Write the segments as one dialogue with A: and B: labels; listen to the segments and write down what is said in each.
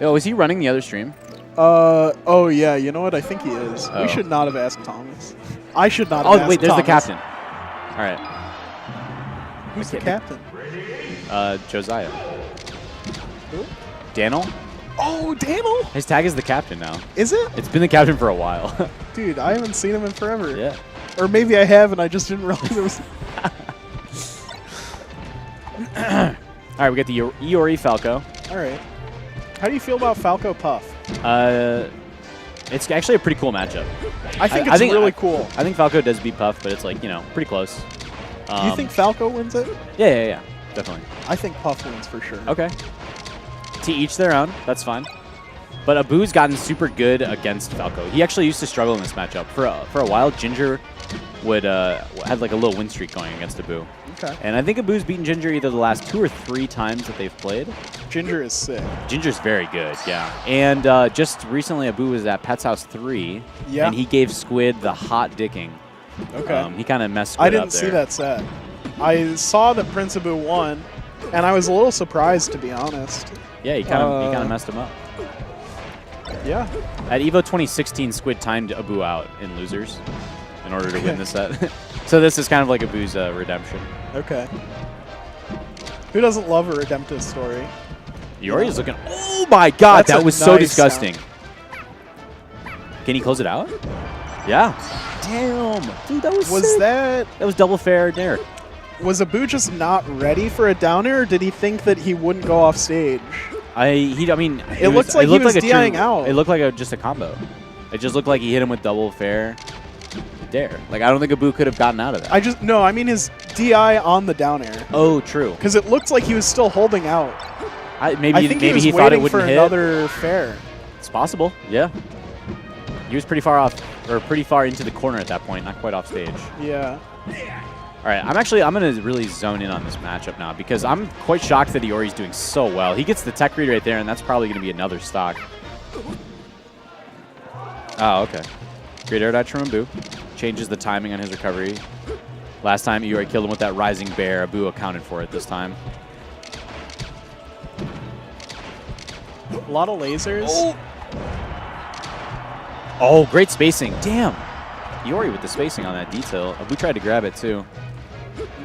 A: Oh, is he running the other stream?
B: Oh yeah, you know what? I think he is.
A: Oh.
B: We should not have asked Thomas. I should not have asked
A: Oh, wait, there's
B: Thomas.
A: the captain. All right.
B: Who's the captain?
A: Josiah.
B: Who?
A: Daniel?
B: Oh, Daniel!
A: His tag is the captain now.
B: Is it?
A: It's been the captain for a while.
B: Dude, I haven't seen him in forever.
A: Yeah.
B: Or maybe I have and I just didn't realize it was...
A: All right, we got the Iori Falco.
B: All right. How do you feel about Falco Puff?
A: It's actually a pretty cool matchup.
B: I think it's really cool.
A: I think Falco does beat Puff, but it's like, you know, pretty close.
B: Do you think Falco wins it?
A: Yeah, definitely.
B: I think Puff wins for sure.
A: Okay. To each their own. That's fine. But Abu's gotten super good against Falco. He actually used to struggle in this matchup. For a while, Ginger would had like a little win streak going against Abu.
B: Okay.
A: And I think Abu's beaten Ginger either the last 2 or 3 times that they've played.
B: Ginger is sick.
A: Ginger's very good, yeah. And just recently, Abu was at Pet's House 3,
B: yeah.
A: and he gave Squid the hot dicking.
B: Okay.
A: He kind of messed Squid
B: up there. I didn't see that set. I saw that Prince Abu won, and I was a little surprised, to be honest.
A: Yeah, he kind of messed him up.
B: Yeah.
A: At EVO 2016, Squid timed Abu out in losers in order to win the set. So this is kind of like Abu's redemption.
B: Okay. Who doesn't love a redemptive story?
A: Iori is looking... Oh my god, that was so disgusting.
B: Sound.
A: Can he close it out? Yeah. Damn. Dude, that was sick.
B: That
A: was double fair Derek.
B: Was Abu just not ready for a down air, or did he think that he wouldn't go off stage?
A: I mean,
B: it looked like he was DIing out.
A: It looked like just a combo. It just looked like he hit him with double fair dare. Like, I don't think Abu could have gotten out of that.
B: I mean his DI on the down air.
A: Oh, true.
B: Because it looked like he was still holding out.
A: Maybe he thought it wouldn't hit.
B: Another fair.
A: It's possible. Yeah. He was pretty far off, or pretty far into the corner at that point, not quite off stage.
B: Yeah.
A: All right, I'm going to really zone in on this matchup now because I'm quite shocked that Iori's doing so well. He gets the tech read right there, and that's probably going to be another stock. Oh, okay. Great air dodge from Abu. Changes the timing on his recovery. Last time, Iori killed him with that rising bear. Abu accounted for it this time.
B: A lot of lasers.
A: Oh, great spacing. Damn. Iori with the spacing on that detail. Abu tried to grab it, too.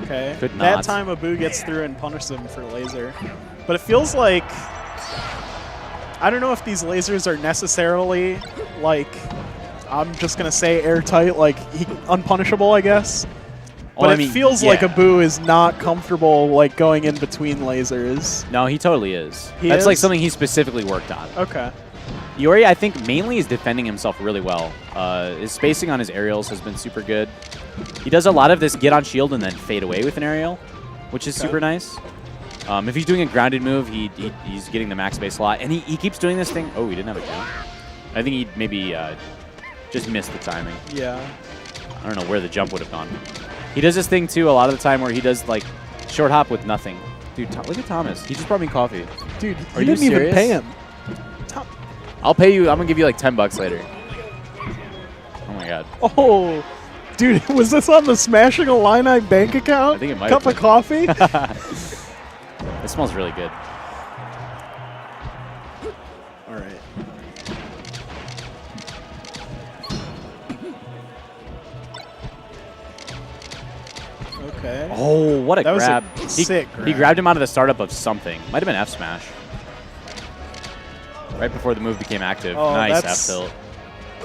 B: Okay.
A: Could not.
B: That time, Abu gets through and punishes him for laser. But it feels like... I don't know if these lasers are necessarily, like... I'm just going to say airtight, like unpunishable, I guess. But it feels like Abu is not comfortable like going in between lasers.
A: No, he totally is. That's like something he specifically worked on.
B: Okay.
A: Iori, I think, mainly is defending himself really well. His spacing on his aerials has been super good. He does a lot of this get on shield and then fade away with an aerial, which is super nice. If he's doing a grounded move, he's getting the max base a lot. And he keeps doing this thing. Oh, he didn't have a count. I think he maybe just missed the timing.
B: Yeah.
A: I don't know where the jump would have gone. He does this thing, too, a lot of the time where he does, like, short hop with nothing. Dude, look at Thomas. He just brought me coffee.
B: Dude,
A: Are you
B: didn't even pay him.
A: I'll pay you. I'm going to give you, like, $10 later. Oh, my God.
B: Oh, dude, was this on the Smashing Illini bank account?
A: I think it might
B: Cup
A: have
B: of coffee?
A: It smells really good.
B: All right. Okay.
A: Oh, what a grab.
B: Was a sick grab.
A: He grabbed him out of the startup of something. Might have been F smash. Right before the move became active.
B: Oh,
A: nice F tilt.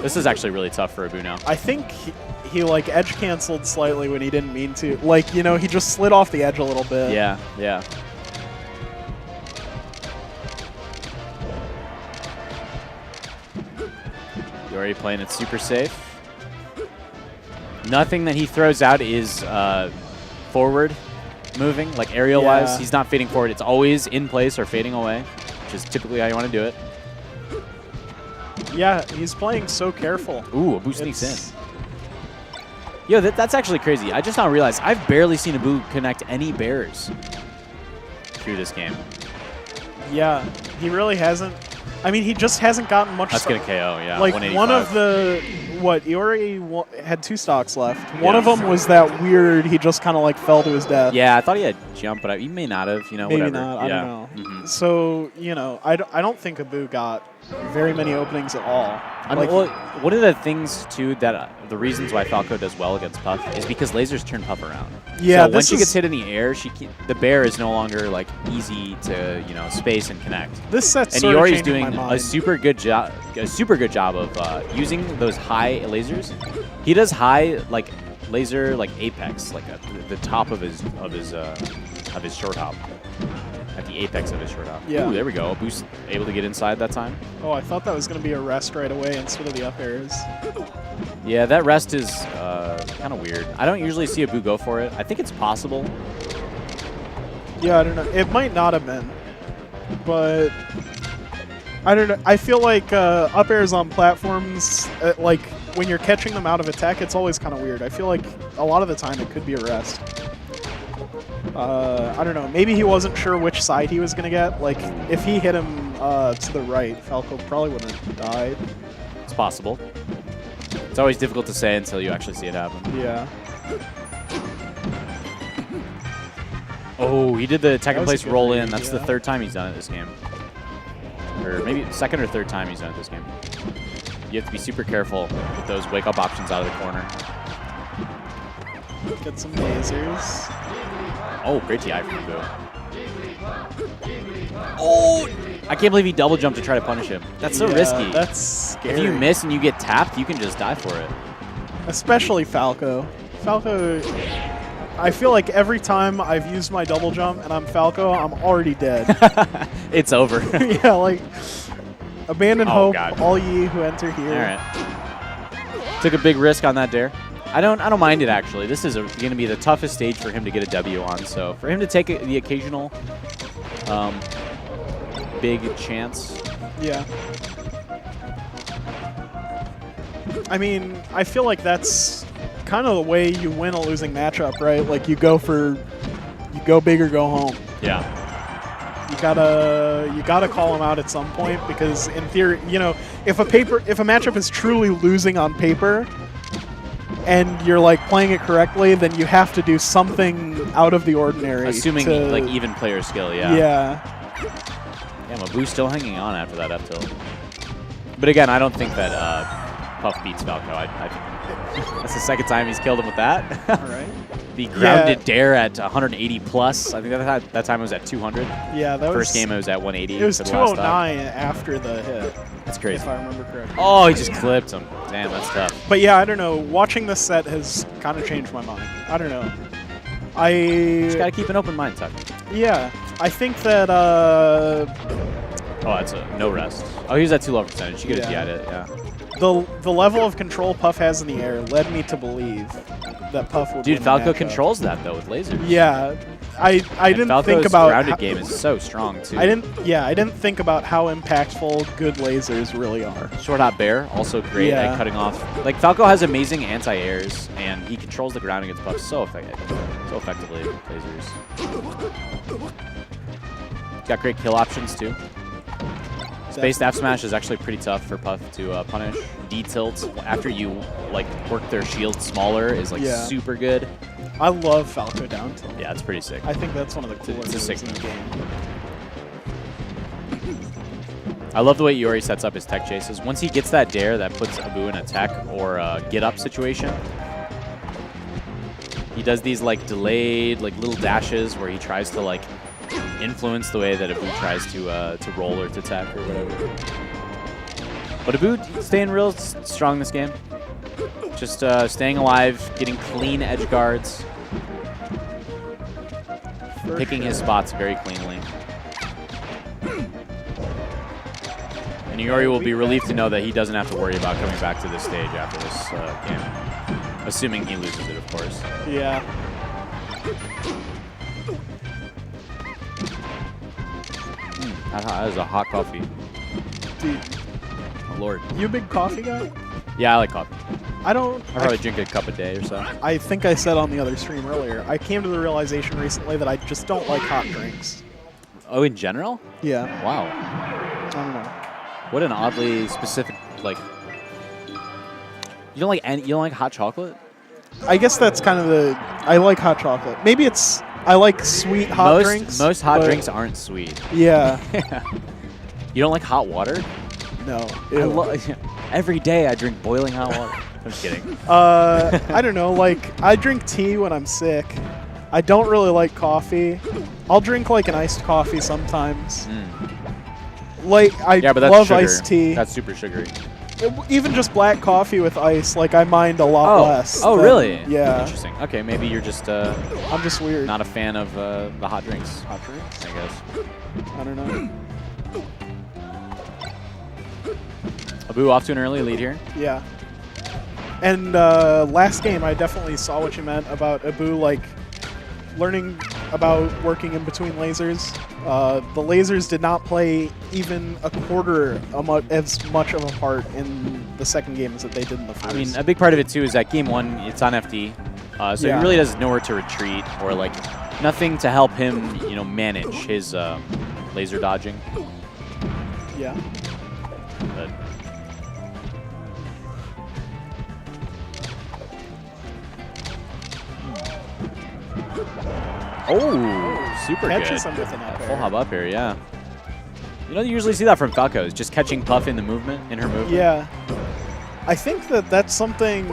A: This is actually really tough for Abu now.
B: I think he like edge canceled slightly when he didn't mean to. Like, you know, he just slid off the edge a little bit.
A: Yeah, yeah. Iori playing it super safe. Nothing that he throws out is forward moving, like aerial-wise.
B: Yeah.
A: He's not fading forward. It's always in place or fading away, which is typically how you want to do it.
B: Yeah, he's playing so careful.
A: Ooh, Abu sneaks in. Yo, that's actually crazy. I just now realized I've barely seen Abu connect any bears through this game.
B: Yeah, he really hasn't. I mean, he just hasn't gotten much.
A: That's going to KO, yeah.
B: Like one of the what, Iori had 2 stocks left. One of them was that weird, he just kind of like fell to his death.
A: Yeah, I thought he had jump, but he may not have, you know,
B: Maybe
A: whatever.
B: not, I don't know. So, you know, I don't think Abu got very many openings at all.
A: I mean, well, one of the things, too, that the reasons why Falco does well against Puff is because lasers turn Puff around.
B: Yeah,
A: so once she gets hit in the air, the bear is no longer like easy to, you know, space and connect.
B: This set's
A: and
B: sort of
A: Iori's
B: changing
A: doing
B: my mind.
A: a super good job of using those high lasers. He does high like laser like apex, like at the top of his short hop. At the apex of his short hop.
B: Yeah.
A: Ooh, there we go. Boost able to get inside that time.
B: Oh, I thought that was going to be a rest right away instead of the up airs.
A: Yeah, that rest is kind of weird. I don't usually see Abu go for it. I think it's possible.
B: Yeah, I don't know. It might not have been, but I don't know. I feel like up airs on platforms, like when you're catching them out of attack, it's always kind of weird. I feel like a lot of the time it could be a rest. I don't know. Maybe he wasn't sure which side he was going to get. Like, if he hit him to the right, Falco probably wouldn't have died.
A: It's possible. It's always difficult to say until you actually see it happen.
B: Yeah.
A: Oh, he did the second
B: was a
A: place
B: good
A: roll
B: read,
A: in. That's the 3rd time he's done it this game. Or maybe 2nd or 3rd time he's done it this game. You have to be super careful with those wake-up options out of the corner.
B: Get some lasers.
A: Oh, great TI from Abu. Oh! I can't believe he double jumped to try to punish him. That's so risky.
B: That's scary.
A: If you miss and you get tapped, you can just die for it.
B: Especially Falco. Falco, I feel like every time I've used my double jump and I'm Falco, I'm already dead.
A: It's over.
B: Yeah, like, abandon hope,
A: God.
B: all ye who enter here.
A: All right. Took a big risk on that dare. I don't mind it, actually. This is going to be the toughest stage for him to get a W on. So for him to take the occasional big chance.
B: Yeah. I mean, I feel like that's kind of the way you win a losing matchup, right? Like you go big or go home.
A: Yeah.
B: You gotta call him out at some point because in theory, you know, if a matchup is truly losing on paper and you're like playing it correctly, then you have to do something out of the ordinary.
A: Assuming like even player skill, yeah.
B: Yeah.
A: Yeah, Mabu's still hanging on after that up tilt. But again, I don't think that Puff beats Falco. I think that's the 2nd time he's killed him with that.
B: All right.
A: The grounded dare at 180 plus. I think that time it was at 200.
B: Yeah, that was...
A: First game it was at 180.
B: It was
A: for the last
B: 209 after the hit.
A: That's crazy.
B: If I remember correctly.
A: Oh, he just clipped him. Damn, that's tough.
B: But yeah, I don't know. Watching this set has kind of changed my mind. I don't know.
A: Just gotta keep an open mind, Tuck.
B: Yeah, I think that...
A: Oh, that's a no rest. Oh, he was at too low percentage. You could have DI'd it, yeah.
B: The level of control Puff has in the air led me to believe that Puff would
A: Dude,
B: win
A: Falco
B: the matchup.
A: controls that, though, with lasers.
B: Yeah. I didn't
A: Falco's
B: think about...
A: grounded game is so strong, too.
B: I didn't think about how impactful good lasers really are.
A: Short hop bear, also great at cutting off. Like, Falco has amazing anti-airs, and he controls the ground against Puff so effectively with lasers. He's got great kill options, too. Space F smash is actually pretty tough for Puff to punish. D tilt after you like work their shield smaller is like super good.
B: I love Falco down tilt.
A: Yeah, it's pretty sick.
B: I think that's one of the coolest
A: It's a sick
B: moves in the game.
A: I love the way Iori sets up his tech chases. Once he gets that dare that puts Abu in a tech or a get up situation, he does these like delayed like little dashes where he tries to like influence the way that Abu tries to roll or to tech or whatever. But Abu staying real strong this game. Just staying alive, getting clean edge guards, picking his spots very cleanly. And Iori will be relieved to know that he doesn't have to worry about coming back to this stage after this game. Assuming he loses it, of course.
B: Yeah.
A: That is a hot coffee.
B: Dude.
A: Oh, Lord.
B: You a big coffee guy?
A: Yeah, I like coffee.
B: I
A: probably drink a cup a day or so.
B: I think I said on the other stream earlier, I came to the realization recently that I just don't like hot drinks.
A: Oh, in general?
B: Yeah.
A: Wow.
B: I don't know.
A: What an oddly specific, like, You don't like hot chocolate?
B: I guess that's kind of the. I like hot chocolate. Maybe it's. I like sweet hot drinks.
A: Most hot drinks aren't sweet.
B: Yeah.
A: You don't like hot water?
B: No.
A: Every day I drink boiling hot water. I'm just kidding.
B: I don't know. Like, I drink tea when I'm sick. I don't really like coffee. I'll drink like an iced coffee sometimes. Like, I
A: but that's
B: love
A: sugar.
B: iced tea.
A: That's super sugary.
B: Even just black coffee with ice, like, I mind a lot less.
A: Oh, really?
B: Yeah.
A: Interesting. Okay, maybe you're just
B: I'm just weird.
A: not a fan of the hot drinks.
B: Hot drinks?
A: I guess.
B: I don't know.
A: Abu off to an early lead here.
B: Yeah. And last game, I definitely saw what you meant about Abu, like, learning about working in between lasers. The lasers did not play even a quarter as much of a part in the second game as that they did in the first.
A: I mean, a big part of it, too, is that game one, it's on FD. So he really does nowhere to retreat or, like, nothing to help him, manage his laser dodging.
B: Yeah.
A: But oh, super
B: Catches
A: good.
B: him with an up air.
A: Full hop up here, yeah. You don't usually see that from Falco, is just catching Puff in her movement.
B: Yeah. I think that that's something,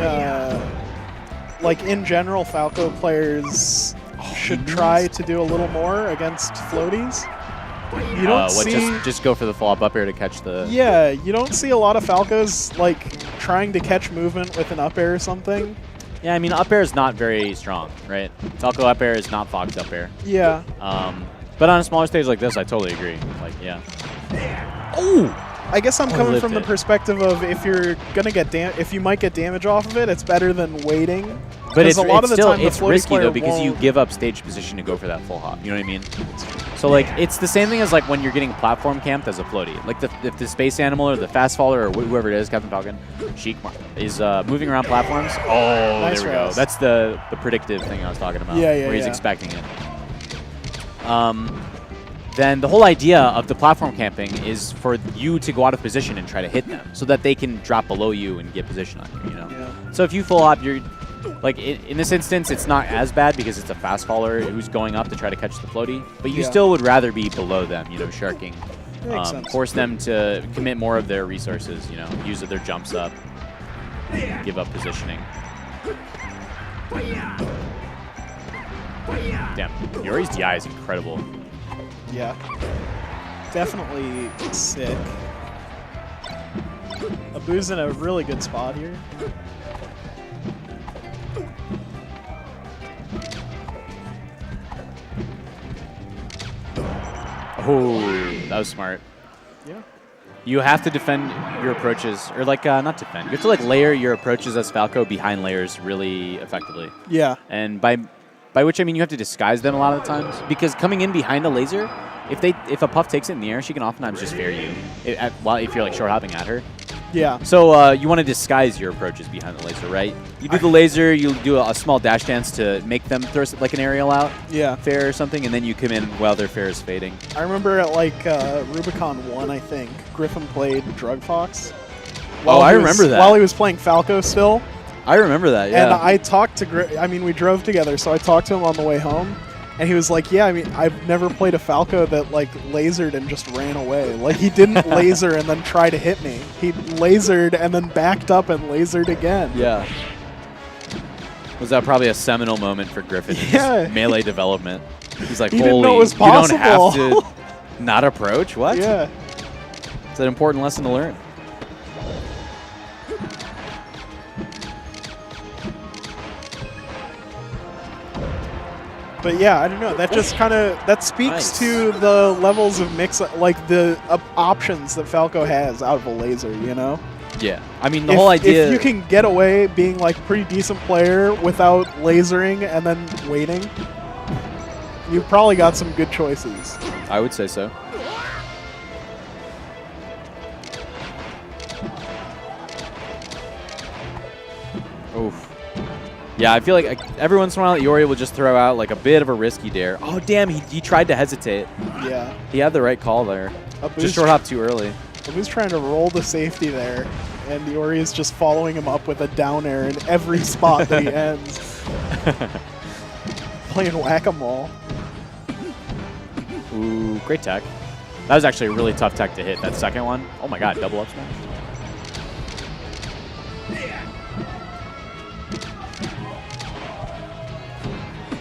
B: like, in general, Falco players should try to do a little more against floaties. You don't see...
A: Just go for the full hop up air to catch the...
B: Yeah, you don't see a lot of Falcos, like, trying to catch movement with an up air or something.
A: Yeah, I mean, up air is not very strong, right? Falco up air is not Fox up air.
B: Yeah.
A: But on a smaller stage like this, I totally agree. Like, yeah. Oh!
B: I guess I'm coming from the perspective of if you're gonna get if you might get damage off of it, it's better than waiting.
A: But it's
B: a lot of the time
A: it's
B: the
A: risky though because
B: won't.
A: you give up stage position to go for that full hop. You know what I mean? So like it's the same thing as like when you're getting platform camped as a floaty. Like if the space animal or the fast faller or whoever it is, Captain Falcon, Sheik is moving around platforms. Oh,
B: nice
A: there we go.
B: res.
A: That's the predictive thing I was talking about.
B: Yeah,
A: where he's expecting it. Then the whole idea of the platform camping is for you to go out of position and try to hit them so that they can drop below you and get position on you,
B: Yeah.
A: So if you full hop, you're like in this instance, it's not as bad because it's a fast faller who's going up to try to catch the floaty, but you still would rather be below them, sharking.
B: Makes sense.
A: Force them to commit more of their resources, use their jumps up, give up positioning. Damn, Iori's DI is incredible.
B: Yeah. Definitely sick. Abu's in a really good spot here.
A: Oh, that was smart.
B: Yeah.
A: You have to defend your approaches, or like, not defend. You have to like layer your approaches as Falco behind layers really effectively. Yeah. And by which I mean you have to disguise them a lot of the times, because coming in behind a laser, if a Puff takes it in the air, she can oftentimes just fair you if you're like short hopping at her. Yeah. So you want to disguise your approaches behind the laser, right? You do the laser, you do a small dash dance to make them throw like an aerial out, fair or something, and then you come in while their fair is fading.
B: I remember at like Rubicon 1, I think, Griffin played Drug Fox.
A: I remember that.
B: While he was playing Falco still.
A: I remember that, yeah.
B: And I talked to we drove together, so I talked to him on the way home. And he was like, yeah, I mean, I've never played a Falco that, like, lasered and just ran away. Like, he didn't laser and then try to hit me. He lasered and then backed up and lasered again. Yeah.
A: Was that probably a seminal moment for Griffin in his melee development? He's like,
B: he
A: holy,
B: didn't know it was
A: you
B: possible.
A: don't have to not approach? What?
B: Yeah.
A: It's an important lesson to learn.
B: But yeah, I don't know. That just kind of speaks to the levels of mix, like the options that Falco has out of a laser. Yeah. I mean, the whole idea. If you can get away being like a pretty decent player without lasering and then waiting, you've probably got some good choices.
A: I would say so. Oof. Yeah, I feel like every once in a while, Iori will just throw out like a bit of a risky dare. Oh, damn, he tried to hesitate. Yeah. He had the right call there. Just short hop too early.
B: Abu's trying to roll the safety there. and Iori is just following him up with a down air in every spot that he ends. Playing whack-a-mole.
A: Ooh, great tech. That was actually a really tough tech to hit, that second one. Oh my god, double up smash.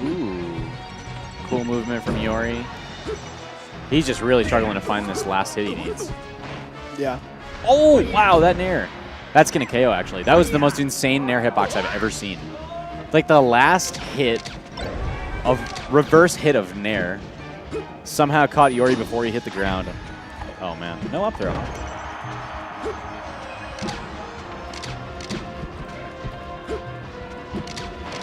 A: Ooh. Cool movement from Iori. He's just really struggling to find this last hit he needs.
B: Yeah.
A: Oh, wow, that nair. That's going to KO, actually. That was the most insane nair hitbox I've ever seen. Like, the last hit of reverse hit of nair somehow caught Iori before he hit the ground. Oh, man. No up throw.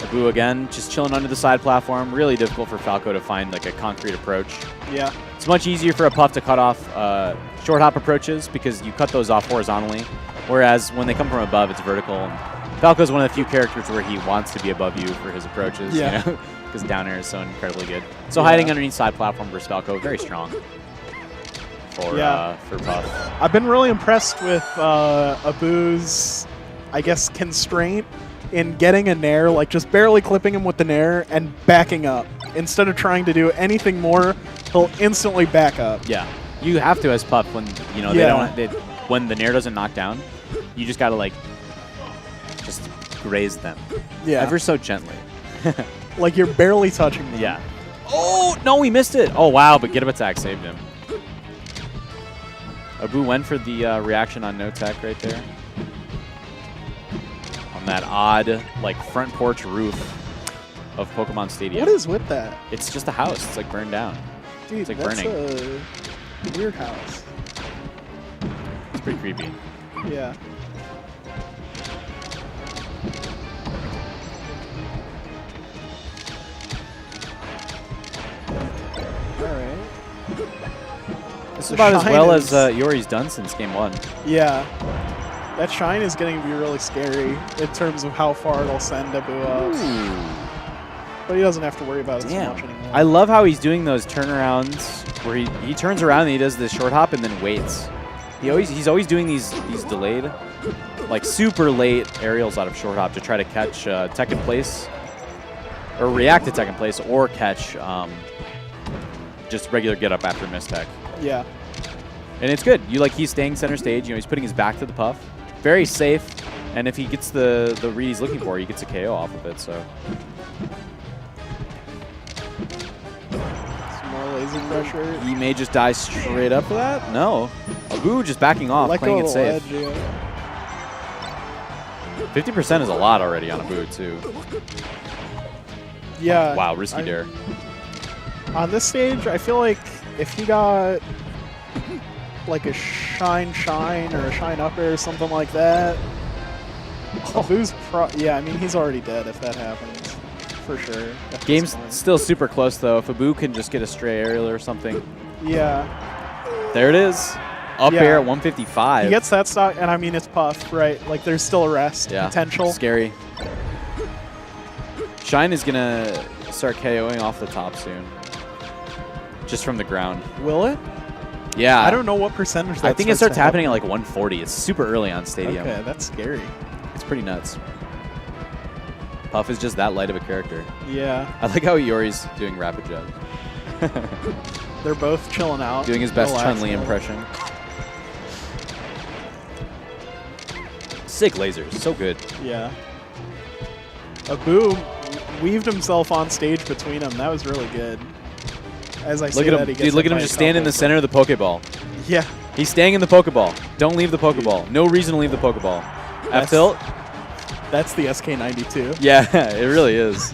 A: Abu again, just chilling under the side platform. Really difficult for Falco to find like a concrete approach.
B: Yeah.
A: It's much easier for a Puff to cut off short hop approaches because you cut those off horizontally, whereas when they come from above, it's vertical. Falco's one of the few characters where he wants to be above you for his approaches,
B: yeah.
A: You know, because down air is so incredibly good. So hiding underneath side platform versus Falco, very strong for Puff.
B: I've been really impressed with Abu's, I guess, constraint in getting a nair, like just barely clipping him with the nair and backing up. Instead of trying to do anything more, he'll instantly back up.
A: Yeah, you have to as Puff when you know when the nair doesn't knock down. You just gotta like just graze them.
B: Yeah,
A: ever so gently.
B: Like you're barely touching them.
A: Yeah. Oh no, he missed it. Oh wow, but get up attack saved him. Abu went for the reaction on no tech right there. On that odd, like, front porch roof of Pokemon Stadium.
B: What is with that?
A: It's just a house. It's, like, burned down.
B: Dude,
A: it's, like,
B: that's
A: burning.
B: a weird house.
A: It's pretty creepy.
B: Yeah. Alright.
A: This is about as well as Iori's done since game 1.
B: Yeah. That shine is getting to be really scary in terms of how far it'll send Abu up. But he doesn't have to worry about it so much anymore.
A: I love how he's doing those turnarounds where he turns around and he does the short hop and then waits. He's always doing these delayed, like super late aerials out of short hop to try to catch tech in place, or react to tech in place, or catch just regular get up after miss tech.
B: Yeah.
A: And it's good. He's staying center stage. You know, he's putting his back to the Puff. Very safe. And if he gets the read he's looking for, he gets a KO off of it. So
B: some more laser pressure.
A: He may just die straight up for that. No. Abu just backing off, playing it safe. 50% is a lot already on Abu too.
B: Yeah.
A: Wow, risky dare.
B: On this stage, I feel like if he got like a shine or a shine up air or something like that, Abu's yeah, I mean, he's already dead if that happens, for sure.
A: Game's still super close though. If Abu can just get a stray aerial or something.
B: Yeah.
A: There it is. Up air at 155.
B: He gets that stock, and I mean, it's Puff, right? Like, there's still a rest potential.
A: Scary. Shine is going to start KOing off the top soon. Just from the ground.
B: Will it?
A: Yeah.
B: I don't know what percentage that
A: I think it starts happening at like 140. It's super early on Stadium.
B: Okay, that's scary.
A: It's pretty nuts. Puff is just that light of a character.
B: Yeah.
A: I like how Iori's doing rapid jab.
B: They're both chilling out.
A: Doing his best Chun-Li impression. Sick lasers. So good.
B: Yeah. Abu weaved himself on stage between them. That was really good. As I say that, he gets
A: dude, look at him just stand in the center of the Pokeball.
B: Yeah.
A: He's staying in the Pokeball. Don't leave the Pokeball. No reason to leave the Pokeball. F-tilt.
B: That's the SK92.
A: Yeah, it really is.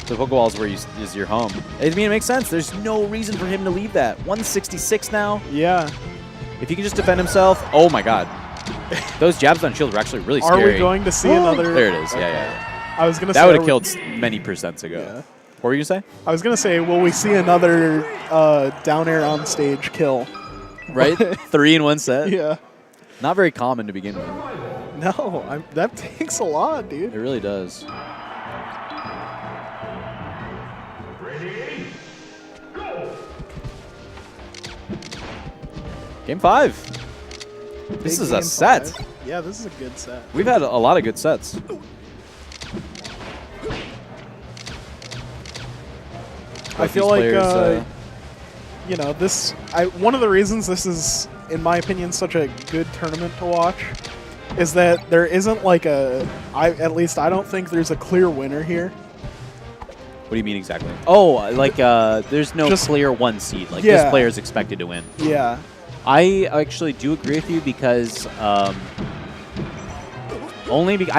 A: The Pokeball is where is your home. I mean, it makes sense. There's no reason for him to leave that. 166 now.
B: Yeah.
A: If he can just defend himself. Oh, my God. Those jabs on shield were actually really scary.
B: Are we going to see another?
A: There it is.
B: Okay.
A: Yeah.
B: I was going to say.
A: That would have killed many percents ago.
B: Yeah.
A: What were you going to say?
B: I was going to say, will we see another down air on stage kill?
A: Right? 3 in one set?
B: Yeah.
A: Not very common to begin with.
B: No, that takes a lot, dude.
A: It really does. Game 5. This
B: Big
A: is a
B: game
A: set.
B: 5. Yeah, this is a good set.
A: We've had a lot of good sets.
B: I feel like, you know, one of the reasons this is, in my opinion, such a good tournament to watch is that there isn't like at least I don't think there's a clear winner here.
A: What do you mean exactly? Oh, like there's no clear one seed. Like this player is expected to win.
B: Yeah.
A: I actually do agree with you because I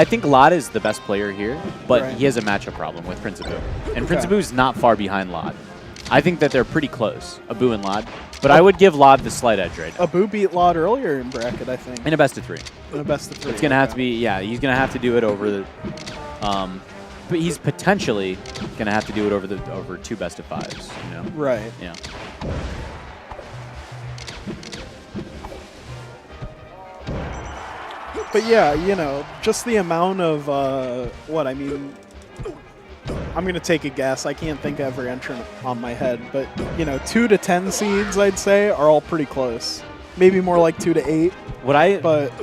A: think Lod is the best player here, but he has a matchup problem with Prince Abu. And Prince Abu is not far behind Lod. I think that they're pretty close, Abu and Lod. But I would give Lod the slight edge right now.
B: Abu beat Lod earlier in bracket, I think.
A: In a best of 3.
B: In a best of 3.
A: It's going to have to be, yeah, he's going to have to do it over the... but he's potentially going to have to do it over 2 best of 5s, you know?
B: Right.
A: Yeah.
B: But yeah, you know, just the amount of, I'm going to take a guess. I can't think of every entrant on my head, but, you know, 2 to 10 seeds, I'd say, are all pretty close. Maybe more like 2 to 8.
A: What I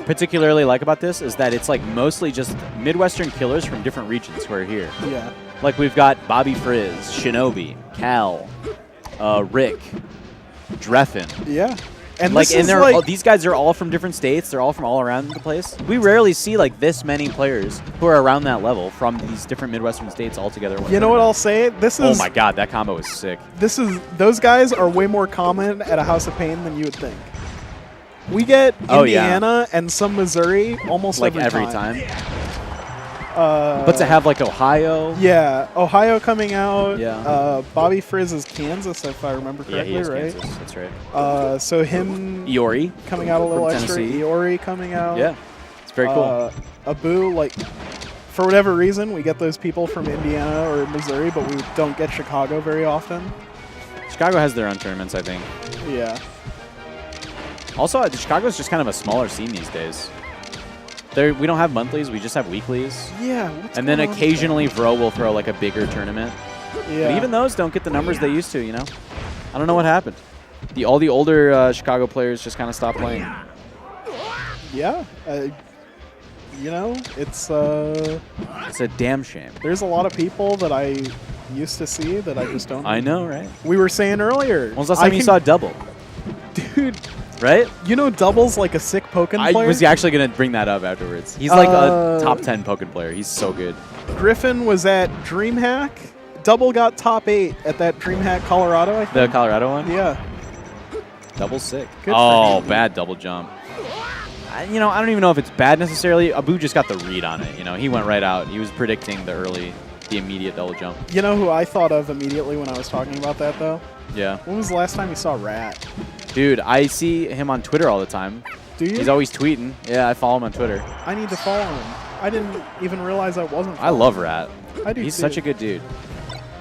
A: particularly like about this is that it's like mostly just Midwestern killers from different regions who are here.
B: Yeah.
A: Like we've got Bobby Frizz, Shinobi, Cal, Rick, Dreffin.
B: Yeah. And
A: like, and these guys are all from different states. They're all from all around the place. We rarely see like this many players who are around that level from these different Midwestern states all together.
B: You know what I'll say?
A: Oh my God, that combo is sick.
B: Those guys are way more common at a House of Pain than you would think. We get Indiana and some Missouri almost
A: like
B: every
A: time. But to have like Ohio.
B: Yeah, Ohio coming out.
A: Yeah.
B: Bobby Frizz is Kansas, if I remember correctly,
A: yeah, he is
B: right?
A: Kansas. That's right.
B: So him.
A: Iori
B: coming out a little extra.
A: Tennessee.
B: Iori coming out.
A: Yeah, it's very cool.
B: Abu, like, for whatever reason, we get those people from Indiana or Missouri, but we don't get Chicago very often.
A: Chicago has their own tournaments, I think.
B: Yeah.
A: Also, Chicago's just kind of a smaller scene these days. We don't have monthlies, we just have weeklies.
B: Yeah.
A: And then occasionally Vro will throw like a bigger tournament.
B: Yeah.
A: But even those don't get the numbers they used to, you know? I don't know what happened. All the older Chicago players just kind of stopped playing.
B: Yeah. You know, it's a
A: damn shame.
B: There's a lot of people that I used to see that I just don't.
A: I know, right?
B: We were saying earlier.
A: When was the last time you saw Double?
B: Dude.
A: Right?
B: You know Double's like a sick Pokken player?
A: I was actually going to bring that up afterwards. He's like a top 10 Pokken player. He's so good.
B: Griffin was at DreamHack. Double got top 8 at that DreamHack Colorado, I think.
A: The Colorado one?
B: Yeah.
A: Double's sick.
B: Good
A: oh, bad double jump. You know, I don't even know if it's bad necessarily. Abu just got the read on it. You know, he went right out. He was predicting the immediate double jump.
B: You know who I thought of immediately when I was talking about that, though?
A: Yeah.
B: When was the last time you saw Rat?
A: Dude, I see him on Twitter all the time.
B: Do you?
A: He's always tweeting. Yeah, I follow him on Twitter.
B: I need to follow him. I didn't even realize I wasn't.
A: I love Rat.
B: I do.
A: He's such a good dude.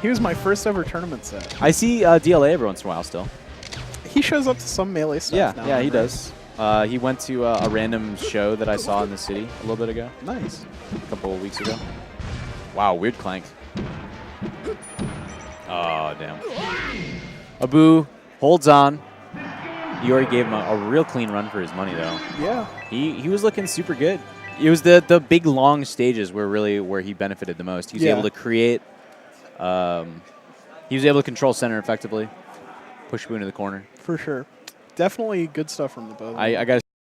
B: He was my first ever tournament set.
A: I see DLA every once in a while still.
B: He shows up to some Melee stuff now.
A: Yeah, he does. He went to a random show that I saw in the city a little bit ago.
B: Nice.
A: A couple of weeks ago. Wow, weird clank. Oh, damn. Abu holds on. Iori gave him a real clean run for his money, though.
B: Yeah.
A: He was looking super good. It was the big, long stages where he benefited the most. He was able to create. He was able to control center effectively. Push Boo into the corner.
B: For sure. Definitely good stuff from the both.
A: I got